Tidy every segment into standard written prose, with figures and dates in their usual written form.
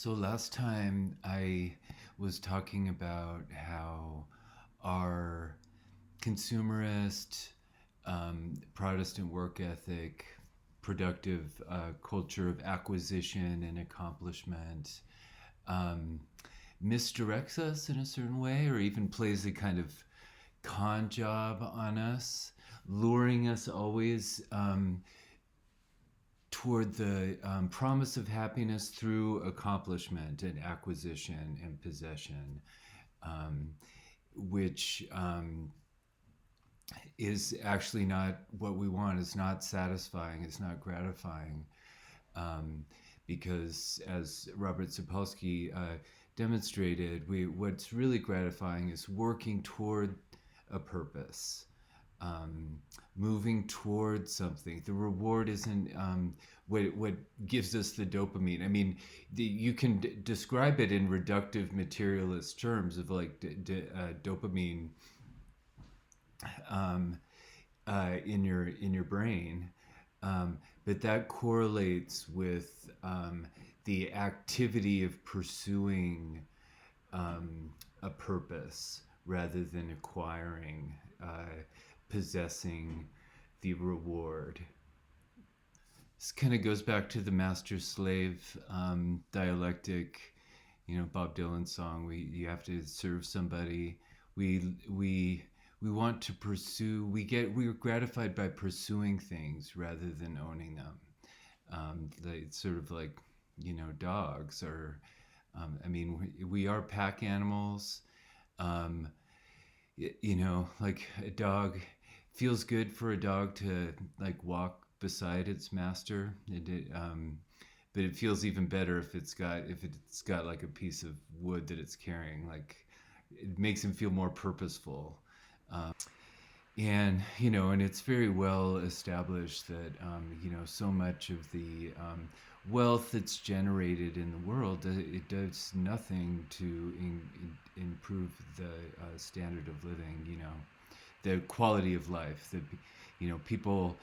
So last time I was talking about how our consumerist, Protestant work ethic, productive culture of acquisition and accomplishment um, misdirects us in a certain way, or even plays a kind of con job on us, luring us always toward the promise of happiness through accomplishment and acquisition and possession, um, which is actually not what we want. It's not satisfying. It's not gratifying. Um, because, as Robert Sapolsky demonstrated, what's really gratifying is working toward a purpose, um, moving towards something. The reward isn't what gives us the dopamine. I mean, you can describe it in reductive materialist terms of like dopamine um, in your brain, but that correlates with the activity of pursuing a purpose rather than acquiring, possessing the reward. This kind of goes back to the master-slave dialectic, Bob Dylan's song. You have to serve somebody. We want to pursue. We're gratified by pursuing things rather than owning them. It's sort of like dogs are. I mean, we are pack animals. Um, like a dog feels good for a dog to like walk beside its master. But it feels even better if it's got like a piece of wood that it's carrying. Like it makes him feel more purposeful. And it's very well established that so much of the wealth that's generated in the world, it does nothing to improve the standard of living. The quality of life. That people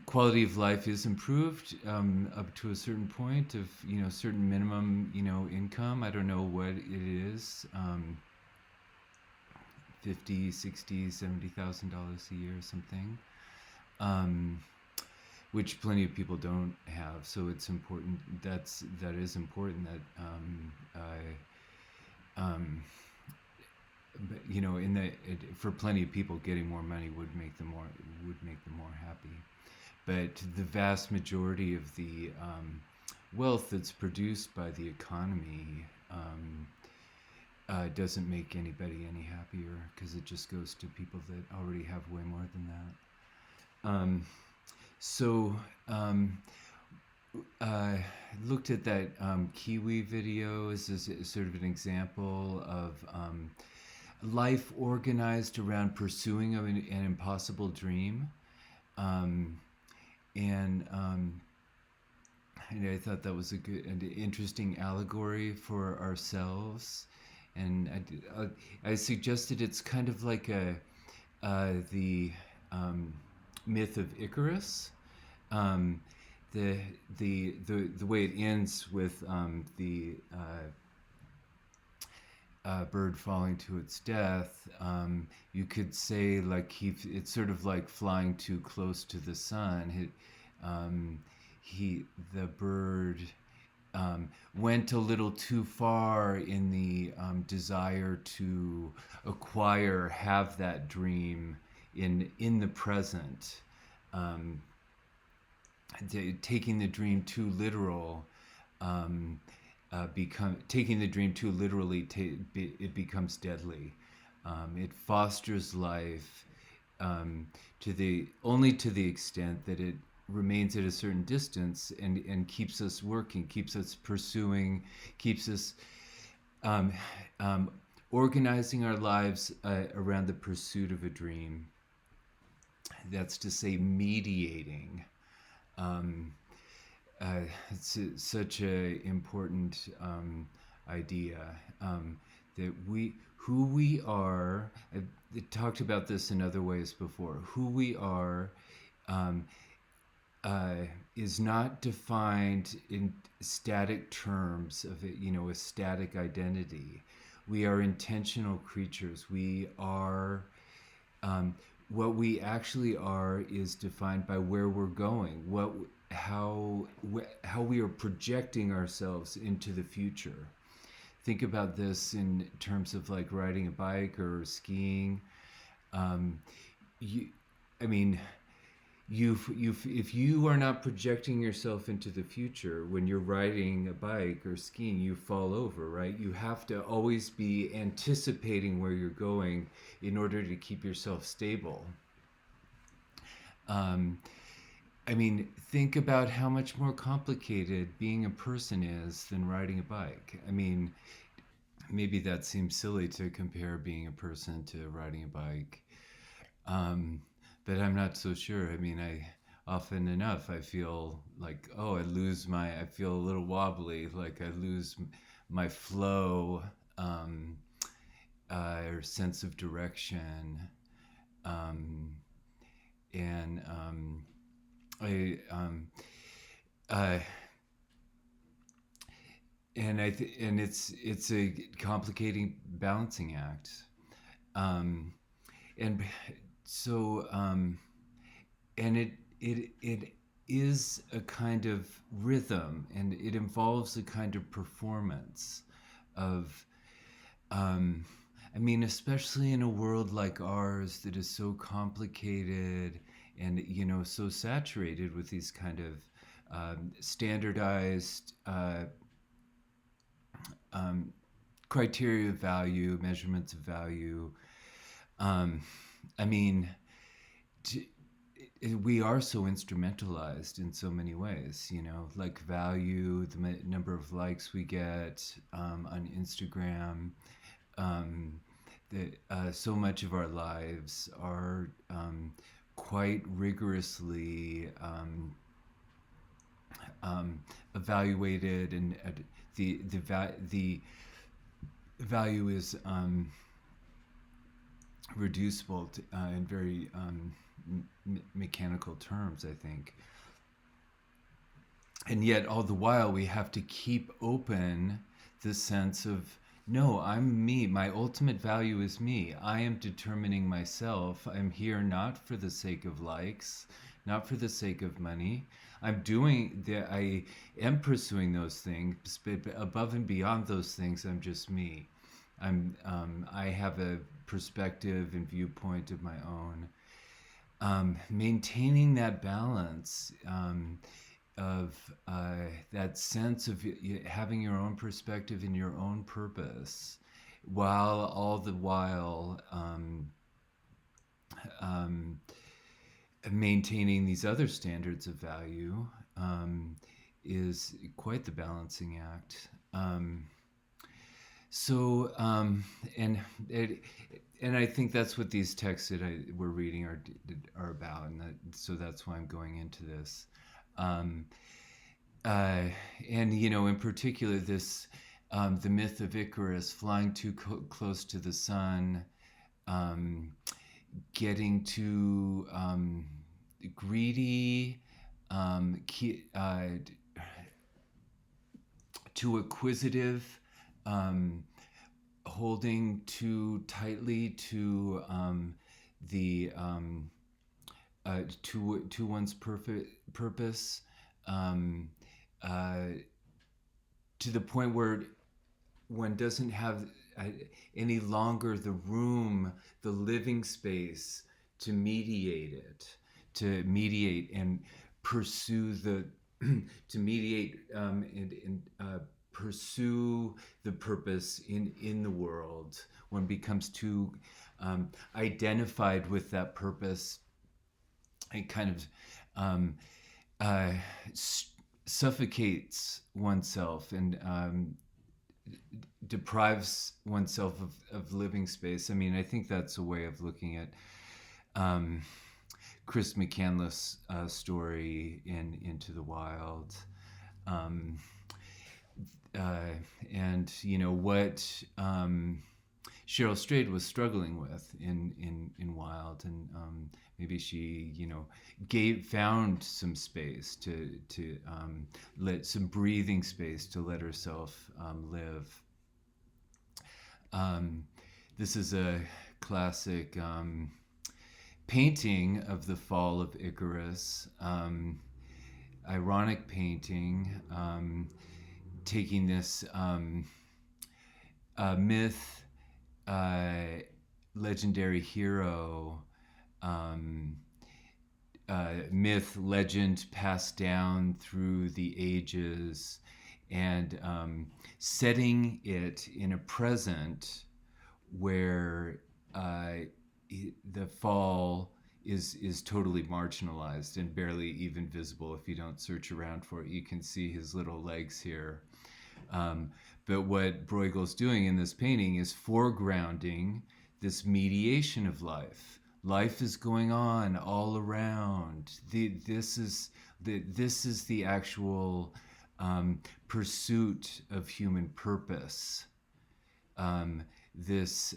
quality of life is improved up to a certain point of certain minimum income. I don't know what it is. 50, 60, $70,000 a year or something, um, which plenty of people don't have. So it's important. That is important. That but, for plenty of people, getting more money would make them more happy. But the vast majority of the wealth that's produced by the economy doesn't make anybody any happier because it just goes to people that already have way more than that. So I looked at that Kiwi video as sort of an example of life organized around pursuing an impossible dream. And I thought that was an interesting allegory for ourselves. And I suggested it's kind of like the myth of Icarus. Um, the way it ends with the bird falling to its death, you could say like it's sort of like flying too close to the sun. The bird went a little too far in the desire to have that dream in the present. Taking the dream too literal, taking the dream too literally, it becomes deadly. It fosters life only to the extent that it remains at a certain distance and keeps us working, keeps us pursuing, keeps us organizing our lives around the pursuit of a dream. That's to say, mediating. It's such an important idea that who we are. I've talked about this in other ways before. Who we are uh, is not defined in static terms of it, a static identity. We are intentional creatures. We are um, what we actually are is defined by where we're going, how we are projecting ourselves into the future. Think about this in terms of like riding a bike or skiing. Um, you, I mean, if you are not projecting yourself into the future when you're riding a bike or skiing, you fall over, right? You have to always be anticipating where you're going in order to keep yourself stable. um, think about how much more complicated being a person is than riding a bike. Maybe that seems silly to compare being a person to riding a bike. Um, but I'm not so sure. I often enough I feel like, oh, I feel a little wobbly, like I lose my flow, or sense of direction, um, and I uh, and it's a complicating balancing act, um, and so and it is a kind of rhythm, and it involves a kind of performance of um, especially in a world like ours that is so complicated and so saturated with these kind of standardized um, criteria of value, measurements of value. um, I mean, t- we are so instrumentalized in so many ways, like value, the number of likes we get on Instagram. So much of our lives are quite rigorously evaluated, and the value is reducible in very mechanical terms, I think. And yet, all the while, we have to keep open the sense of, no, I'm me. My ultimate value is me. I am determining myself. I'm here not for the sake of likes, not for the sake of money. I am pursuing those things, but above and beyond those things, I'm just me. I have a perspective and viewpoint of my own. Maintaining that balance, of that sense of having your own perspective and your own purpose, while all the while um, maintaining these other standards of value, is quite the balancing act. So and it, and I think that's what these texts that we're reading are about, and so that's why I'm going into this. Um, uh, and in particular, this the myth of Icarus flying too close to the sun, um, getting too greedy, too acquisitive, um, holding too tightly to the to one's purpose, um, uh, to the point where one doesn't have any longer the room, the living space to mediate and pursue the to mediate and pursue the purpose in the world. One becomes too identified with that purpose, and kind of um, uh, suffocates oneself, and deprives oneself of living space. I think that's a way of looking at um, Chris McCandless's story in Into the Wild. Um, and what Cheryl Strayed was struggling with in Wild, and maybe she, found some space to let some breathing space to let herself live. This is a classic painting of the Fall of Icarus, ironic painting, taking this myth, legendary hero, myth, legend passed down through the ages, and setting it in a present where the fall is totally marginalized and barely even visible. If you don't search around for it, you can see his little legs here. But what Bruegel's doing in this painting is foregrounding this mediation of life. Life is going on all around. This is the actual pursuit of human purpose. This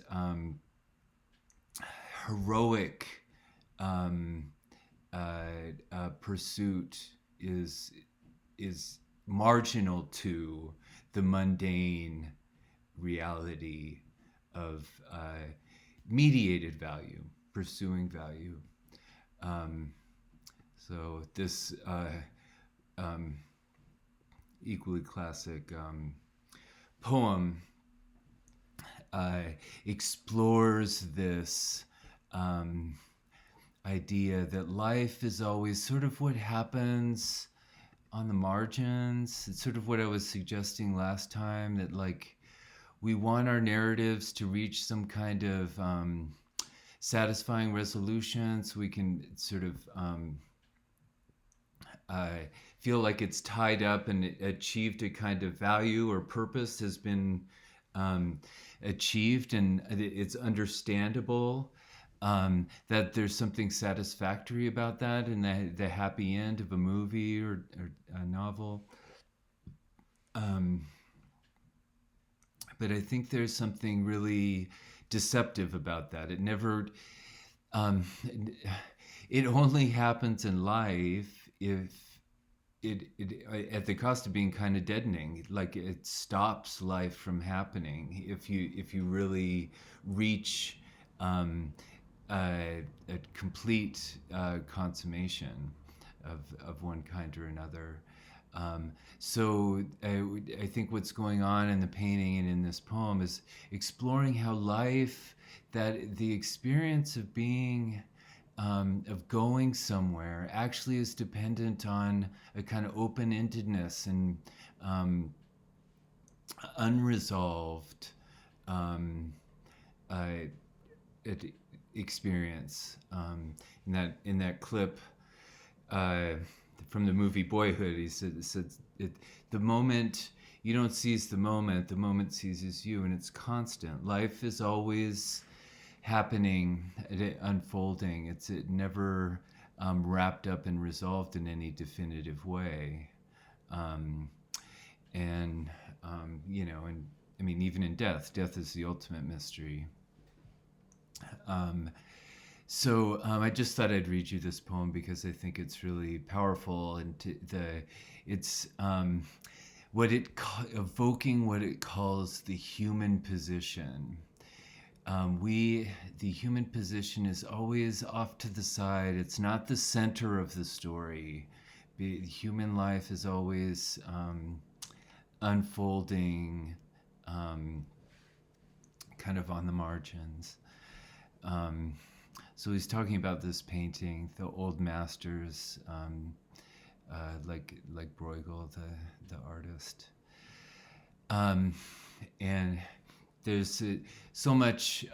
heroic pursuit is marginal to the mundane reality of mediated value, pursuing value. So this equally classic poem explores this idea that life is always sort of what happens on the margins. It's sort of what I was suggesting last time, that like we want our narratives to reach some kind of satisfying resolution, so we can sort of feel like it's tied up and achieved a kind of value or purpose has been achieved, and it's understandable that there's something satisfactory about that, and the happy end of a movie or a novel. But I think there's something really deceptive about that. It never, it only happens in life if it at the cost of being kind of deadening. Like it stops life from happening if you really reach a complete consummation of one kind or another. So I think what's going on in the painting and in this poem is exploring how life, that the experience of being, of going somewhere, actually is dependent on a kind of open-endedness and unresolved experience. In that clip from the movie Boyhood, he said the moment you don't seize the moment seizes you, and it's constant. Life is always happening, unfolding. It's never wrapped up and resolved in any definitive way. And I mean, even in death is the ultimate mystery. So I just thought I'd read you this poem because I think it's really powerful, and it's evoking what it calls the human position. The human position is always off to the side. It's not the center of the story. The human life is always unfolding, kind of on the margins. So he's talking about this painting, the old masters, like Bruegel, the artist, and there's so much,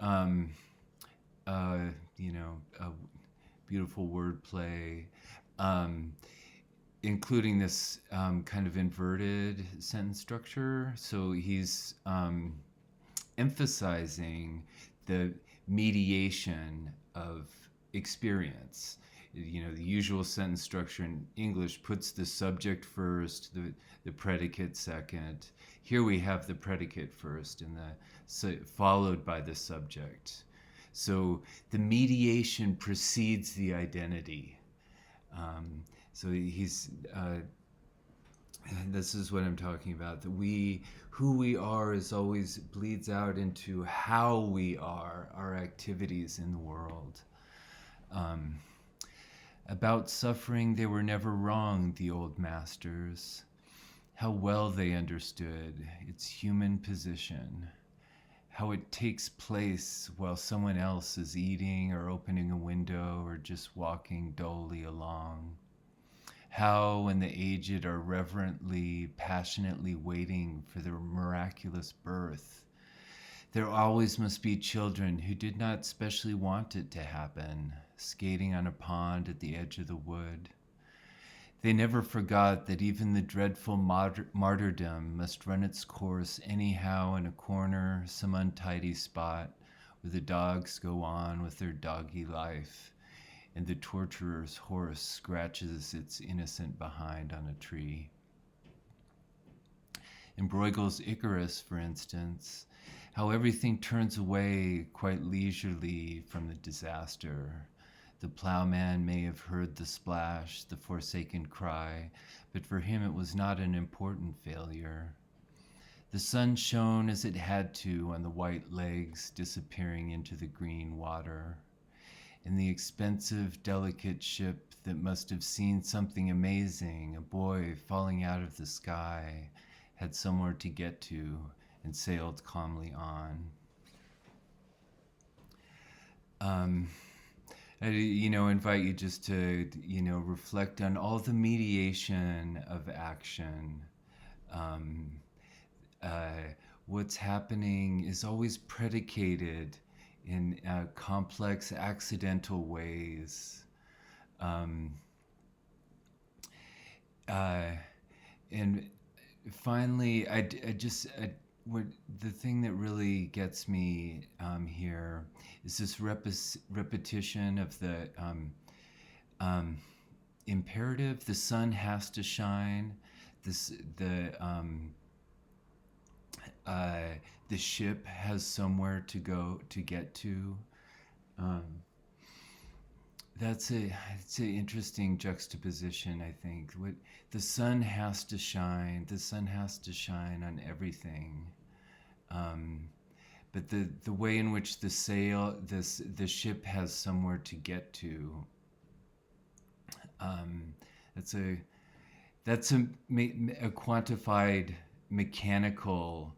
beautiful wordplay, including this kind of inverted sentence structure. So he's emphasizing the mediation of experience. the usual sentence structure in English puts the subject first, the predicate second. Here we have the predicate first and followed by the subject. So the mediation precedes the identity. So this is what I'm talking about. That who we are is always bleeds out into how we are, our activities in the world. About suffering, they were never wrong, the old masters. How well they understood its human position, how it takes place while someone else is eating or opening a window or just walking dully along. How, when the aged are reverently, passionately waiting for their miraculous birth, there always must be children who did not specially want it to happen, skating on a pond at the edge of the wood. They never forgot that even the dreadful martyrdom must run its course anyhow in a corner, some untidy spot, where the dogs go on with their doggy life, and the torturer's horse scratches its innocent behind on a tree. In Bruegel's Icarus, for instance, how everything turns away quite leisurely from the disaster. The plowman may have heard the splash, the forsaken cry, but for him it was not an important failure. The sun shone as it had to on the white legs disappearing into the green water. In the expensive, delicate ship that must have seen something amazing, a boy falling out of the sky had somewhere to get to and sailed calmly on. I invite you just to, reflect on all the mediation of action. What's happening is always predicated in complex, accidental ways. And finally, the thing that really gets me here is this repetition of the imperative. The sun has to shine. The ship has somewhere to go to get to. It's an interesting juxtaposition, I think. The sun has to shine. The sun has to shine on everything. But the way in which the ship has somewhere to get to, that's a quantified mechanical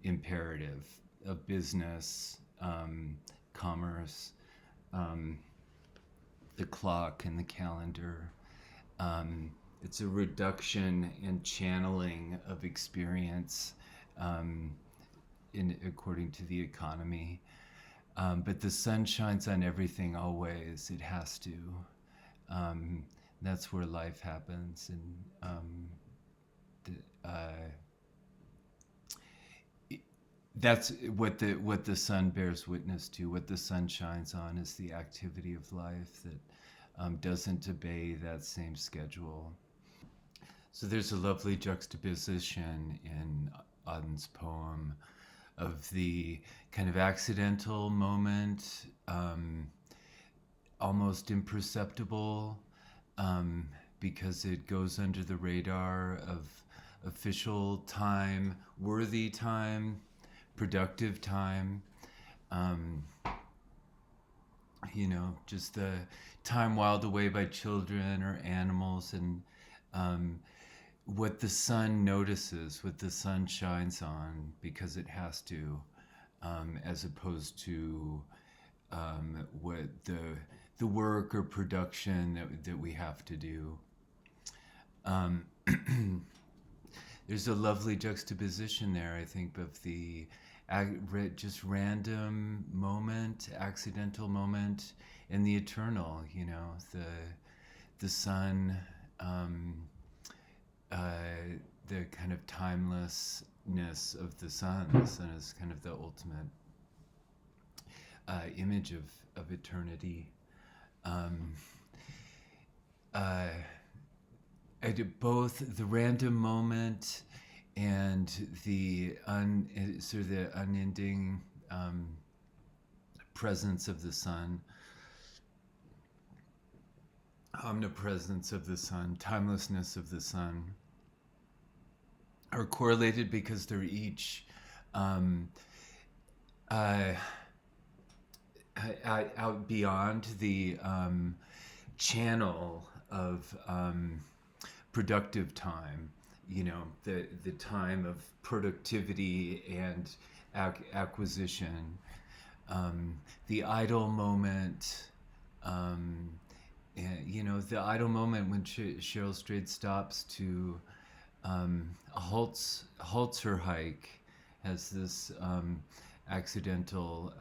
imperative of business, commerce, the clock and the calendar. It's a reduction and channeling of experience according to the economy. But the sun shines on everything always. It has to. That's where life happens. And that's what the sun bears witness to. What the sun shines on is the activity of life that doesn't obey that same schedule. So there's a lovely juxtaposition in Auden's poem of the kind of accidental moment, almost imperceptible, because it goes under the radar of official time, worthy time, productive time, just the time whiled away by children or animals, and what the sun notices, what the sun shines on because it has to, as opposed to what the work or production that we have to do. There's a lovely juxtaposition there, I think, of the just random moment, accidental moment, and the eternal. The sun, the kind of timelessness of the sun. The sun is kind of the ultimate image of eternity. uh, I did both the random moment and sort of the unending presence of the sun, omnipresence of the sun, timelessness of the sun, are correlated because they're each um, uh, out beyond the channel of productive time, the time of productivity and acquisition, the idle moment, the idle moment when Cheryl Strayed stops to halts her hike, has this accidental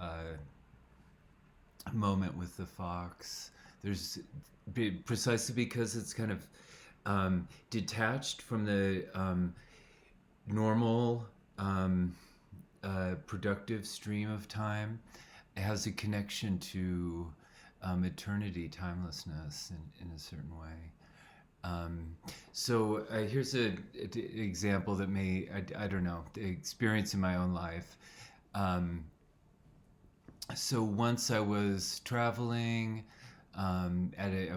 moment with the fox. There's precisely because it's kind of detached from the normal productive stream of time. It has a connection to eternity, timelessness in a certain way. So here's an example that I don't know, the experience in my own life. So once I was traveling, I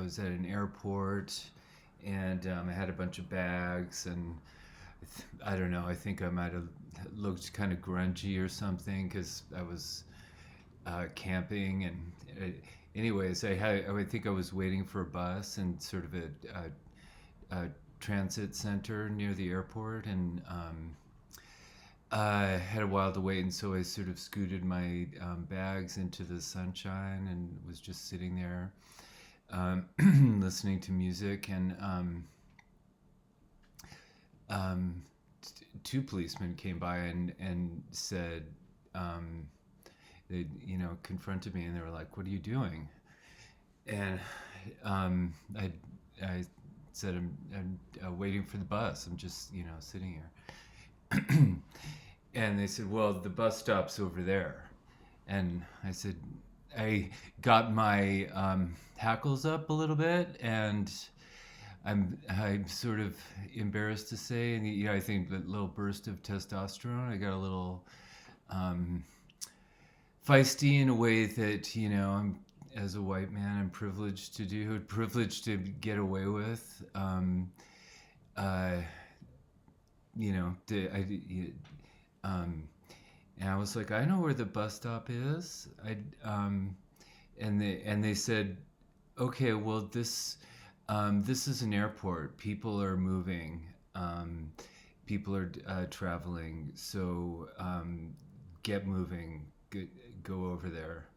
was at an airport, and I had a bunch of bags, and I don't know, I think I might have looked kind of grungy or something because I was camping, and anyways, I think I was waiting for a bus in sort of a transit center near the airport, and I had a while to wait, and so I sort of scooted my bags into the sunshine and was just sitting there listening to music, and two policemen came by and said, they confronted me, and they were like, "What are you doing?" And I said, I'm waiting for the bus. I'm just sitting here. And they said, "Well, the bus stop's over there." And I said, I got my hackles up a little bit, and I'm sort of embarrassed to say, and I think that little burst of testosterone. I got a little feisty in a way that I'm, as a white man, I'm privileged to get away with. And I was like, "I know where the bus stop is." And they said, "Okay, well, this is an airport. People are moving. People are traveling. So get moving. Go over there."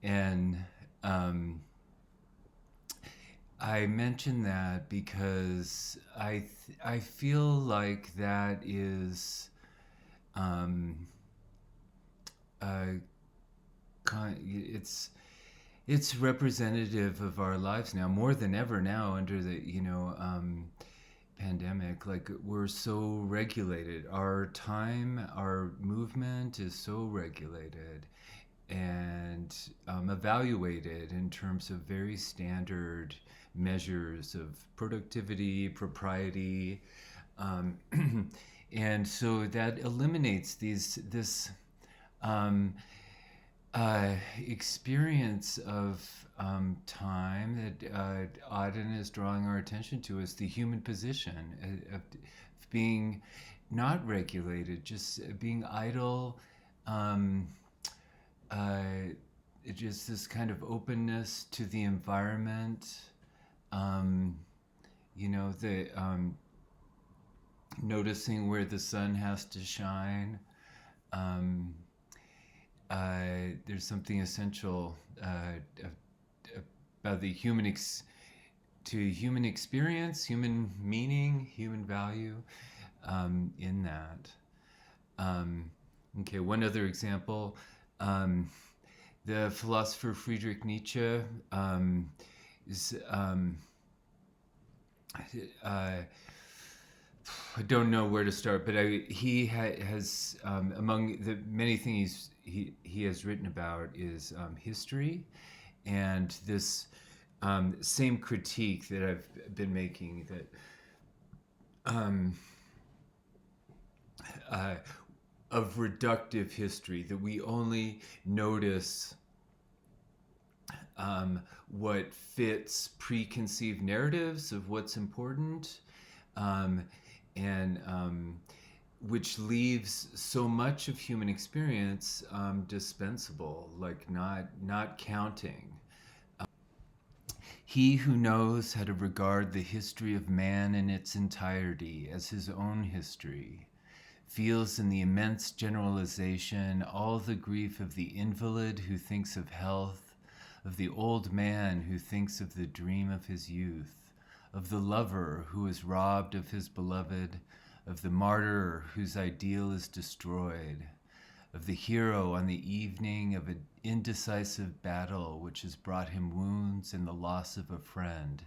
And I mention that because I feel like that is it's representative of our lives now more than ever now under the pandemic. Like, we're so regulated. Our time, our movement is so regulated and evaluated in terms of very standard measures of productivity, propriety, and so that eliminates this experience of time that Auden is drawing our attention to, as the human position of being not regulated, just being idle, just this kind of openness to the environment, the noticing where the sun has to shine. There's something essential about the human experience, human meaning, human value in that. Okay, one other example. The philosopher Friedrich Nietzsche is I don't know where to start, but he has among the many things he has written about is history, and this same critique that I've been making, that um, uh, of reductive history, that we only notice what fits preconceived narratives of what's important, um, and which leaves so much of human experience dispensable, like not counting. He who knows how to regard the history of man in its entirety as his own history feels in the immense generalization all the grief of the invalid who thinks of health, of the old man who thinks of the dream of his youth, of the lover who is robbed of his beloved, of the martyr whose ideal is destroyed, of the hero on the evening of an indecisive battle which has brought him wounds and the loss of a friend.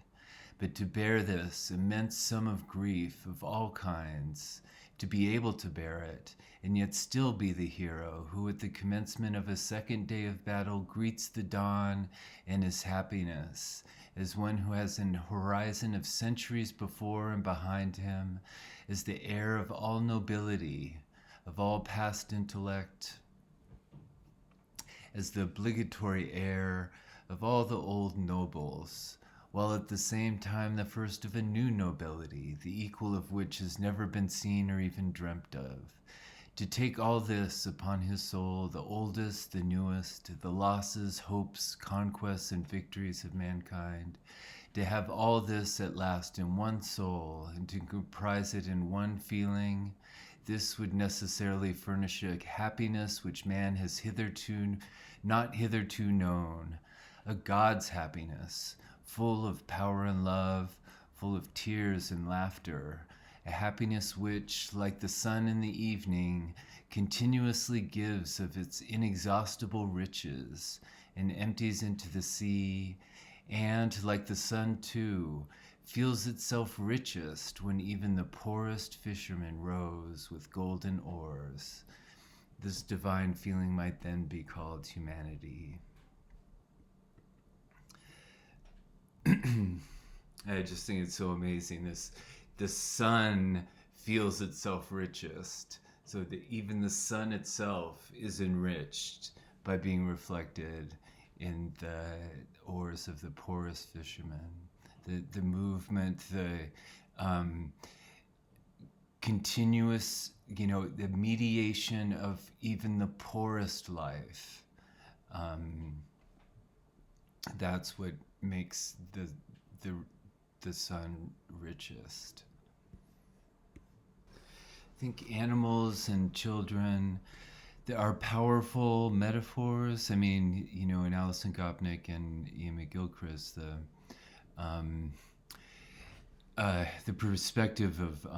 But to bear this immense sum of grief of all kinds, to be able to bear it, and yet still be the hero who at the commencement of a second day of battle greets the dawn and his happiness, as one who has an horizon of centuries before and behind him, as the heir of all nobility, of all past intellect, as the obligatory heir of all the old nobles, while at the same time the first of a new nobility, the equal of which has never been seen or even dreamt of. To take all this upon his soul, the oldest, the newest, the losses, hopes, conquests, and victories of mankind, to have all this at last in one soul, and to comprise it in one feeling, this would necessarily furnish a happiness which man has not hitherto known, a God's happiness, full of power and love, full of tears and laughter, a happiness which, like the sun in the evening, continuously gives of its inexhaustible riches and empties into the sea, and, like the sun too, feels itself richest when even the poorest fisherman rows with golden oars. This divine feeling might then be called humanity. I just think it's so amazing. The sun feels itself richest, so that even the sun itself is enriched by being reflected in the oars of the poorest fishermen. The movement, the continuous, the mediation of even the poorest life. That's what makes the sun richest. I think animals and children, there are powerful metaphors. I mean, in Alison Gopnik and Ian McGilchrist, the perspective of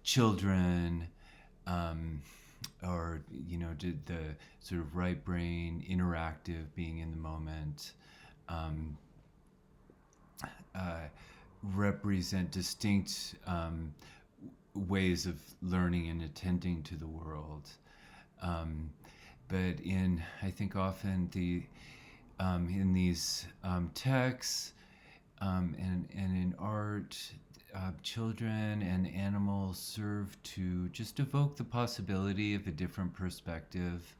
children, or did the sort of right brain, interactive, being in the moment, represent distinct ways of learning and attending to the world. But I think often in these texts and in art, children and animals serve to just evoke the possibility of a different perspective.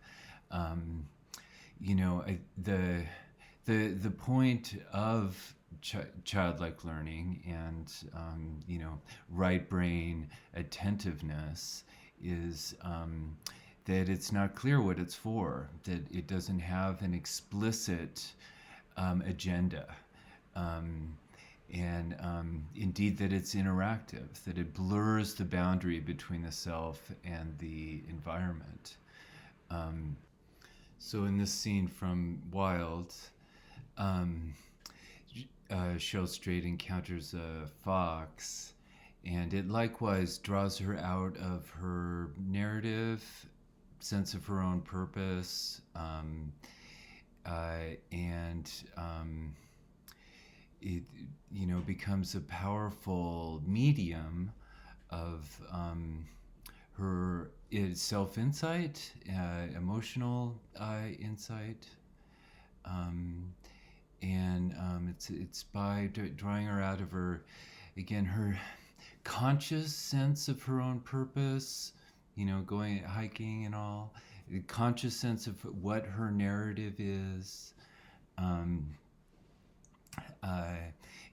The point of childlike learning and right brain attentiveness is that it's not clear what it's for, that it doesn't have an explicit agenda, and indeed that it's interactive, that it blurs the boundary between the self and the environment. So in this scene from Wild, Cheryl Strait encounters a fox, and it likewise draws her out of her narrative sense of her own purpose, and it becomes a powerful medium of her self-insight, emotional insight, and it's by drawing her out of her, again, her conscious sense of her own purpose, going hiking and all, a conscious sense of what her narrative is, um, uh,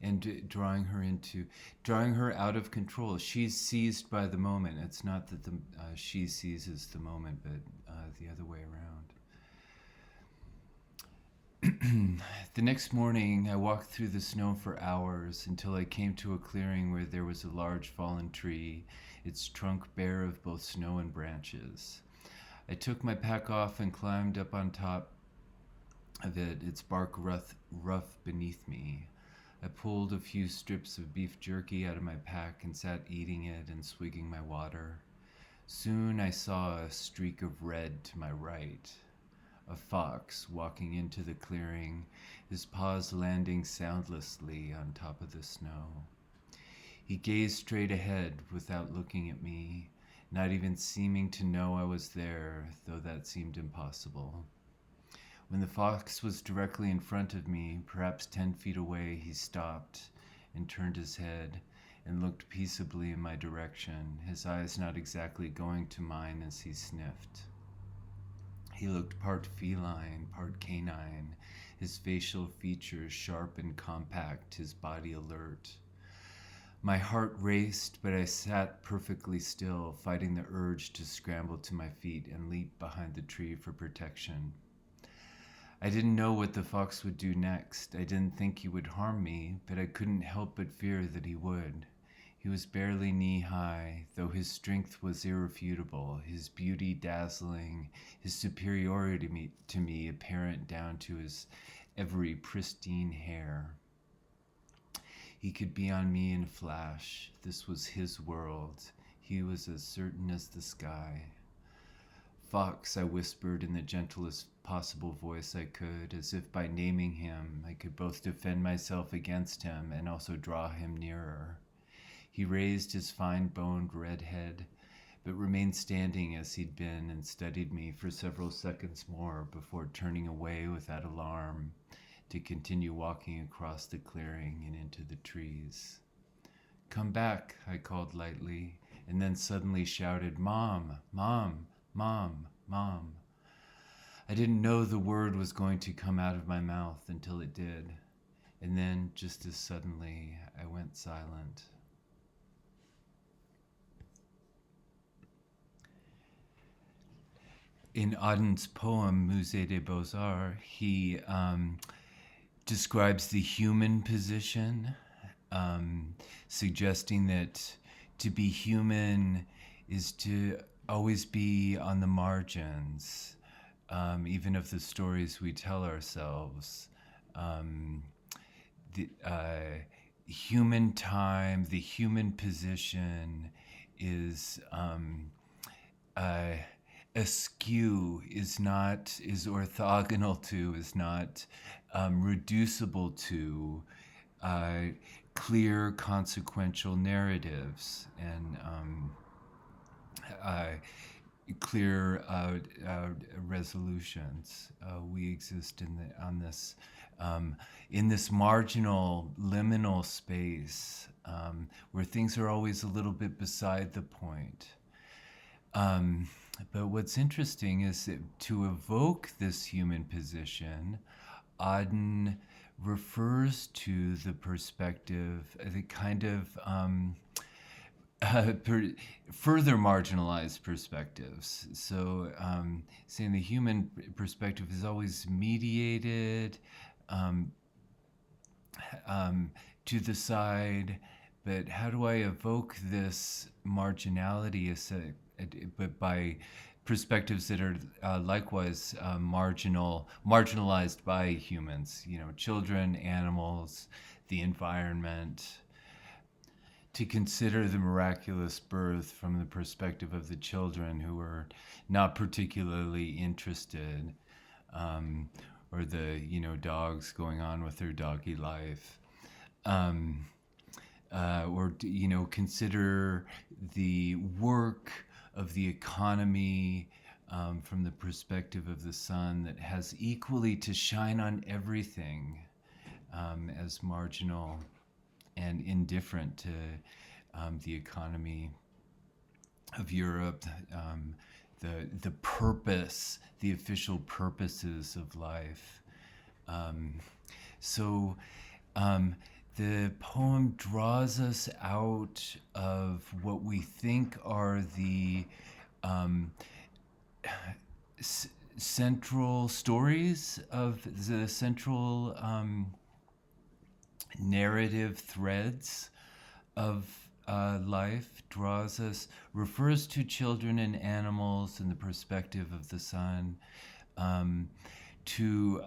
and drawing her out of control. She's seized by the moment. It's not that she seizes the moment, but the other way around. The next morning, I walked through the snow for hours until I came to a clearing where there was a large fallen tree, its trunk bare of both snow and branches. I took my pack off and climbed up on top of it, its bark rough beneath me. I pulled a few strips of beef jerky out of my pack and sat eating it and swigging my water. Soon I saw a streak of red to my right. A fox walking into the clearing, his paws landing soundlessly on top of the snow. He gazed straight ahead without looking at me, not even seeming to know I was there, though that seemed impossible. When the fox was directly in front of me, perhaps 10 feet away, he stopped and turned his head and looked peaceably in my direction, his eyes not exactly going to mine as he sniffed. He looked part feline, part canine, his facial features sharp and compact, his body alert. My heart raced, but I sat perfectly still, fighting the urge to scramble to my feet and leap behind the tree for protection. I didn't know what the fox would do next. I didn't think he would harm me, but I couldn't help but fear that he would. He was barely knee-high, though his strength was irrefutable, his beauty dazzling, his superiority to me apparent down to his every pristine hair. He could be on me in a flash. This was his world. He was as certain as the sky. Fox, I whispered in the gentlest possible voice I could, as if by naming him I could both defend myself against him and also draw him nearer. He raised his fine-boned red head, but remained standing as he'd been and studied me for several seconds more before turning away without alarm to continue walking across the clearing and into the trees. "Come back," I called lightly, and then suddenly shouted, "Mom, Mom, Mom, Mom." I didn't know the word was going to come out of my mouth until it did, and then, just as suddenly, I went silent. In Auden's poem, Musée des Beaux Arts, he describes the human position, suggesting that to be human is to always be on the margins, even of the stories we tell ourselves. The human time, the human position is askew, is orthogonal to, is not reducible to clear consequential narratives and clear resolutions. We exist in this marginal liminal space where things are always a little bit beside the point. But what's interesting is that to evoke this human position, Auden refers to the perspective, the kind of further marginalized perspectives. So saying the human perspective is always mediated to the side, but how do I evoke this marginality but by perspectives that are likewise marginalized by humans, children, animals, the environment, to consider the miraculous birth from the perspective of the children who were not particularly interested, or the, dogs going on with their doggy life. Or, consider the work of the economy from the perspective of the sun that has equally to shine on everything as marginal and indifferent to the economy of Europe, the purpose, the official purposes of life. So the poem draws us out of what we think are the central stories of the central narrative threads of life, refers to children and animals in the perspective of the sun, to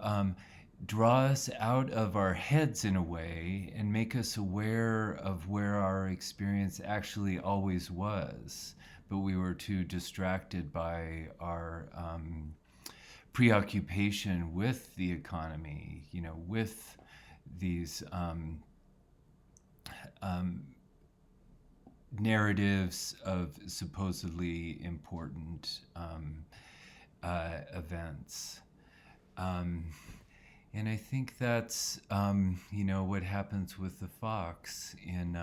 draw us out of our heads in a way and make us aware of where our experience actually always was, but we were too distracted by our preoccupation with the economy, with these narratives of supposedly important events. And I think that's, what happens with the fox in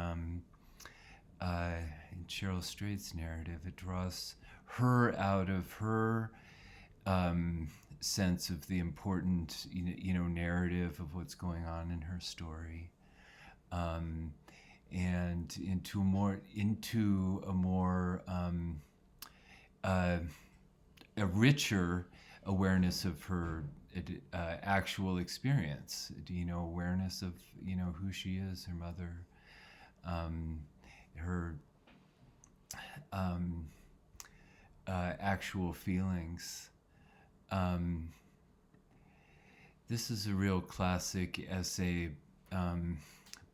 Cheryl Strayed's narrative. It draws her out of her sense of the important, narrative of what's going on in her story, and into a more a richer awareness of her actual experience, awareness of, who she is, her mother, her actual feelings. This is a real classic essay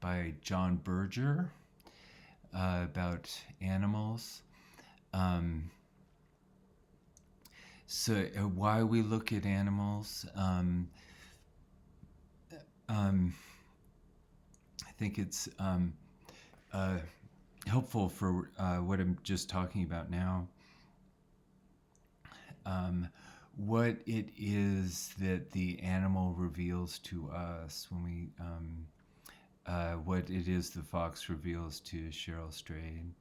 by John Berger about animals. So why we look at animals, I think it's helpful for what I'm just talking about now. What it is that the animal reveals to us when we, what it is the fox reveals to Cheryl Strayed.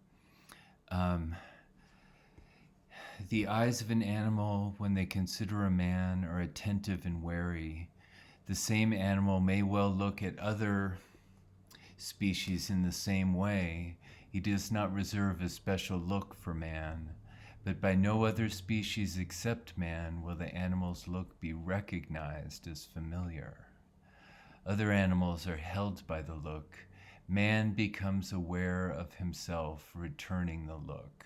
The eyes of an animal, when they consider a man, are attentive and wary. The same animal may well look at other species in the same way. He does not reserve a special look for man, but by no other species except man will the animal's look be recognized as familiar. Other animals are held by the look. Man becomes aware of himself returning the look.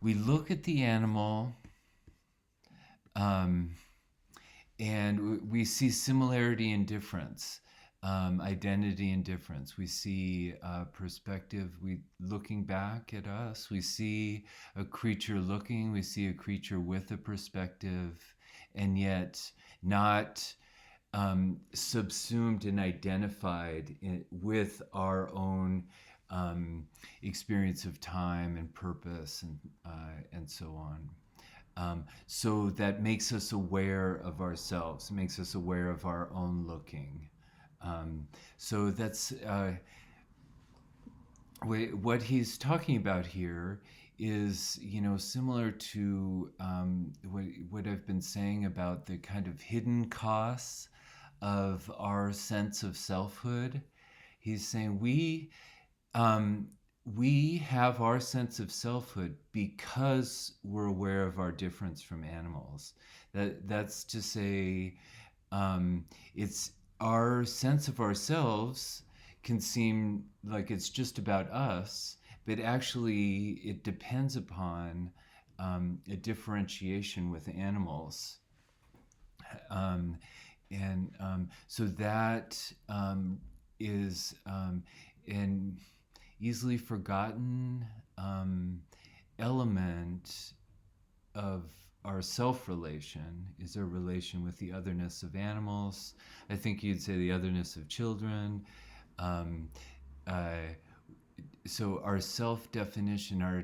We look at the animal and we see similarity and difference, identity and difference. We see perspective, looking back at us. We see a creature looking, we see a creature with a perspective, and yet not subsumed and identified with our own experience of time and purpose and so on. So that makes us aware of ourselves, makes us aware of our own looking. So that's what he's talking about here is, similar to what I've been saying about the kind of hidden costs of our sense of selfhood. He's saying we have our sense of selfhood because we're aware of our difference from animals. That's to say, it's our sense of ourselves can seem like it's just about us, but actually it depends upon a differentiation with animals. So that is an easily forgotten element of our self-relation is our relation with the otherness of animals. I think you'd say the otherness of children. So our self-definition, our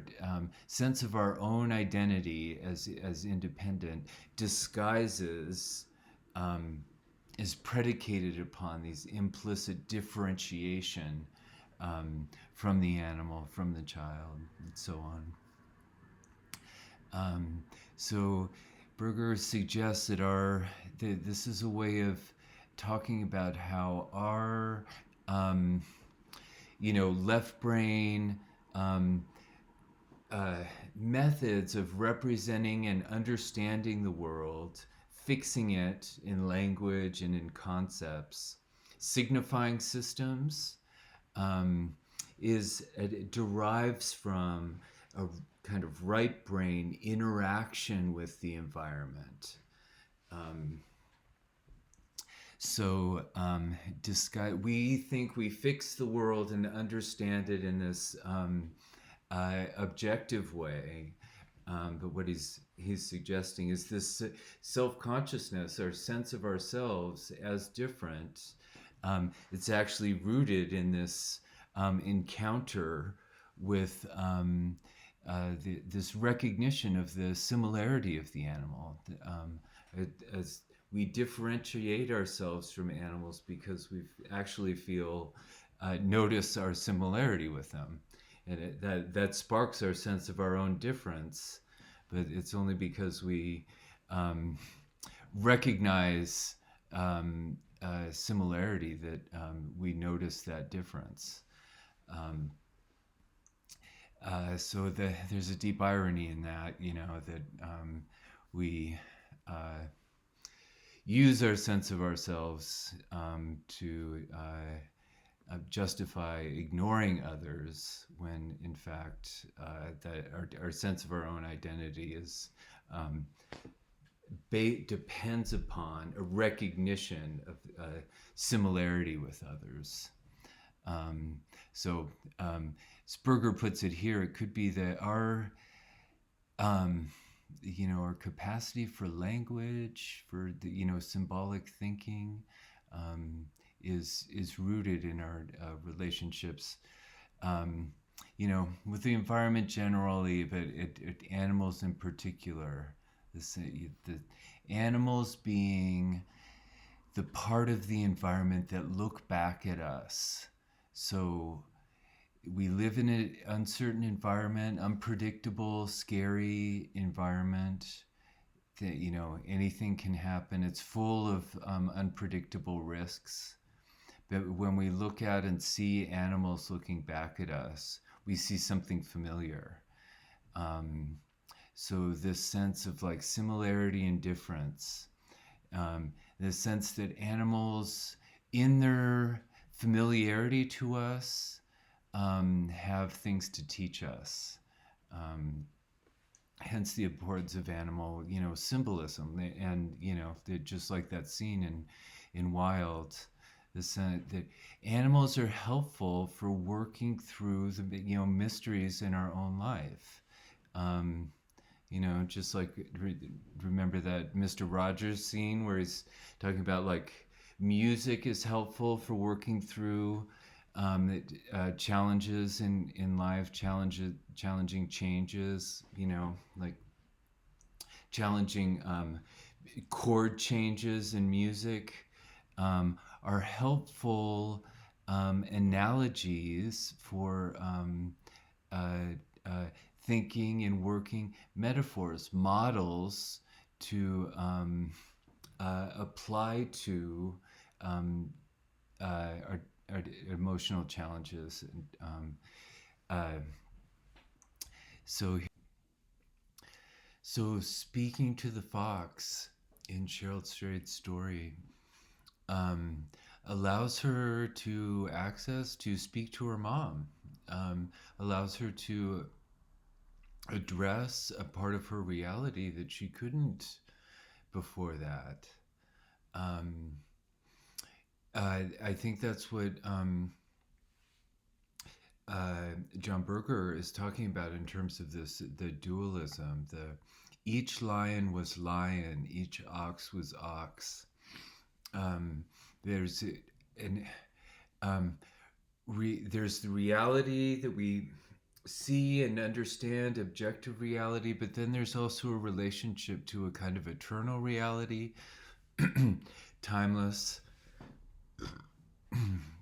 sense of our own identity as independent disguises is predicated upon these implicit differentiation from the animal, from the child, and so on. So Berger suggests that this is a way of talking about how our left brain methods of representing and understanding the world, fixing it in language and in concepts, signifying systems, it derives from a kind of right brain interaction with the environment. We think we fix the world and understand it in this objective way, but what he's suggesting is this self-consciousness, or sense of ourselves as different. It's actually rooted in this encounter with this recognition of the similarity of the animal. As we differentiate ourselves from animals because we actually notice our similarity with them. And that sparks our sense of our own difference, but it's only because we recognize similarity that we notice that difference. So there's a deep irony in that, that we use our sense of ourselves to justify ignoring others, when in fact that our sense of our own identity is depends upon a recognition of similarity with others. Sperger puts it here: it could be that our capacity for language, for the symbolic thinking, is rooted in our relationships, with the environment generally, but animals in particular. The animals being the part of the environment that look back at us. So we live in an uncertain environment, unpredictable, scary environment. That anything can happen. It's full of unpredictable risks. But when we look at and see animals looking back at us, we see something familiar. So this sense of like similarity and difference, the sense that animals, in their familiarity to us, have things to teach us. Hence the importance of animal, symbolism, and just like that scene in Wild, the sense that animals are helpful for working through the mysteries in our own life. Just like remember that Mr. Rogers scene where he's talking about like music is helpful for working through challenges in life, challenging changes, like challenging chord changes in music, are helpful analogies for thinking and working, metaphors, models to apply to our emotional challenges. So speaking to the fox in Cheryl Strayed's story allows her to speak to her mom, allows her to address a part of her reality that she couldn't before that. I think that's what John Berger is talking about in terms of the dualism. Each lion was lion, each ox was ox. There's there's the reality that we see and understand, objective reality, but then there's also a relationship to a kind of eternal reality, timeless.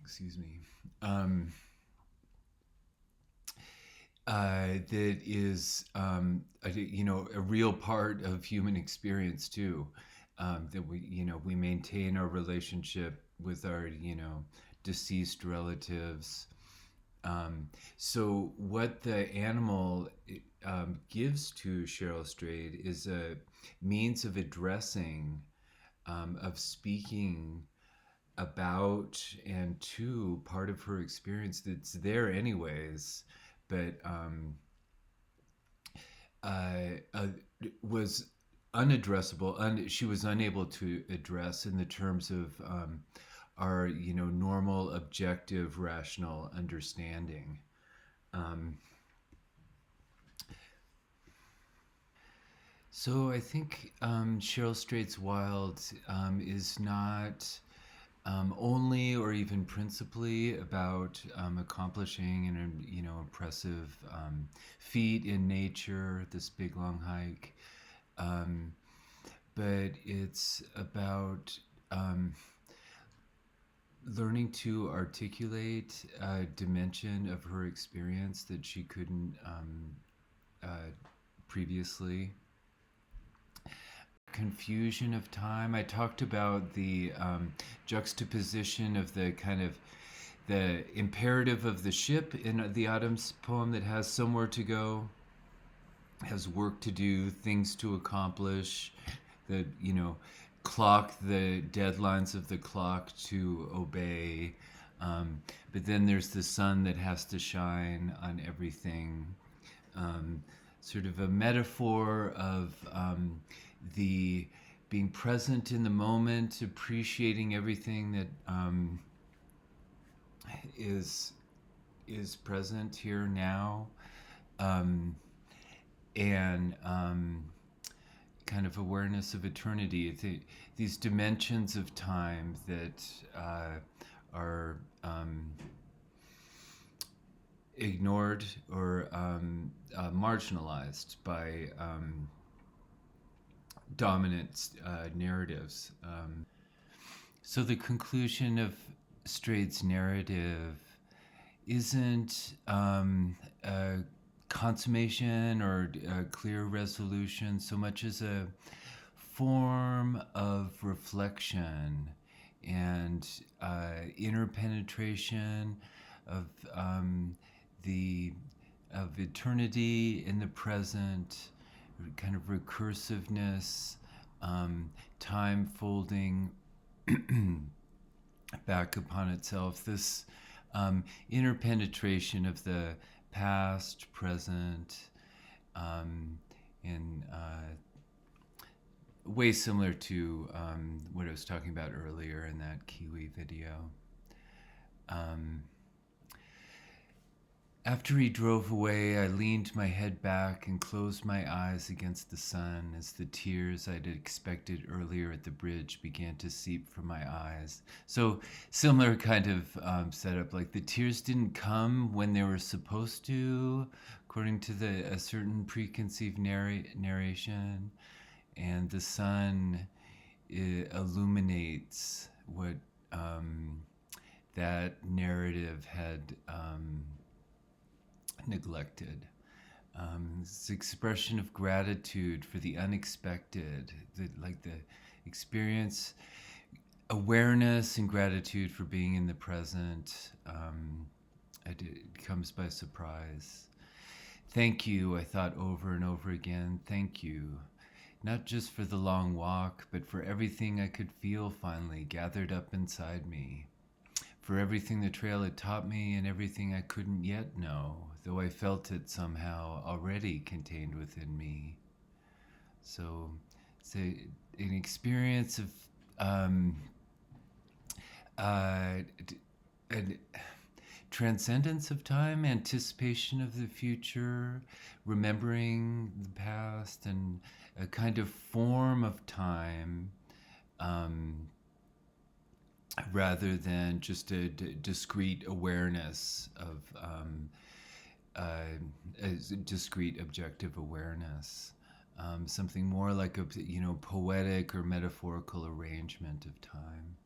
Excuse me. Um, that is, a real part of human experience too. That we maintain our relationship with our, deceased relatives. So what the animal gives to Cheryl Strayed is a means of addressing, of speaking about and to part of her experience that's there anyways, but uh, was unaddressable. She was unable to address in the terms of our, normal, objective, rational understanding. So I think Cheryl Strayed's Wild is not only or even principally about accomplishing an impressive feat in nature, this big long hike, but it's about learning to articulate a dimension of her experience that she couldn't previously. Confusion of time. I talked about the juxtaposition of the kind of the imperative of the ship in the Autumn's poem that has somewhere to go, has work to do, things to accomplish, the clock, the deadlines of the clock to obey. But then there's the sun that has to shine on everything. Sort of a metaphor of the being present in the moment, appreciating everything that is present here now, and kind of awareness of eternity. These dimensions of time that are ignored or marginalized by dominant narratives. So the conclusion of Strayed's narrative isn't a consummation or a clear resolution so much as a form of reflection and inner penetration of of eternity in the present, kind of recursiveness, time folding back upon itself. This inner penetration of the past, present, in way similar to what I was talking about earlier in that Kiwi video. After he drove away, I leaned my head back and closed my eyes against the sun as the tears I'd expected earlier at the bridge began to seep from my eyes. So similar kind of setup, like the tears didn't come when they were supposed to, according to a certain preconceived narration, and the sun illuminates what that narrative had neglected. This expression of gratitude for the unexpected, the experience, awareness and gratitude for being in the present. It comes by surprise. Thank you, I thought over and over again. Thank you. Not just for the long walk, but for everything I could feel finally gathered up inside me. For everything the trail had taught me and everything I couldn't yet know, though I felt it somehow already contained within me. So it's an experience of transcendence of time, anticipation of the future, remembering the past, and a kind of form of time rather than just a discrete awareness of a discrete objective awareness. something more like a poetic or metaphorical arrangement of time.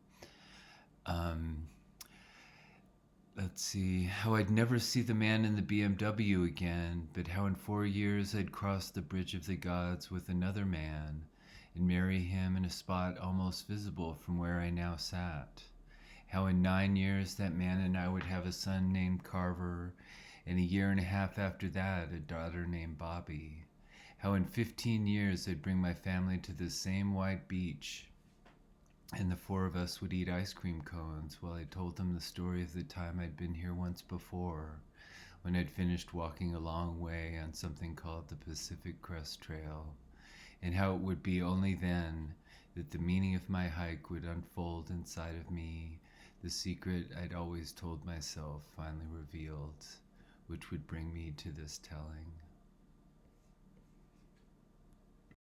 Let's see, how I'd never see the man in the BMW again, but how in 4 years I'd cross the bridge of the gods with another man and marry him in a spot almost visible from where I now sat. How in 9 years that man and I would have a son named Carver, and a year and a half after that a daughter named Bobby. How in 15 years I'd bring my family to the same white beach, and the four of us would eat ice cream cones while I told them the story of the time I'd been here once before, when I'd finished walking a long way on something called the Pacific Crest Trail, and how it would be only then that the meaning of my hike would unfold inside of me, the secret I'd always told myself finally revealed, which would bring me to this telling.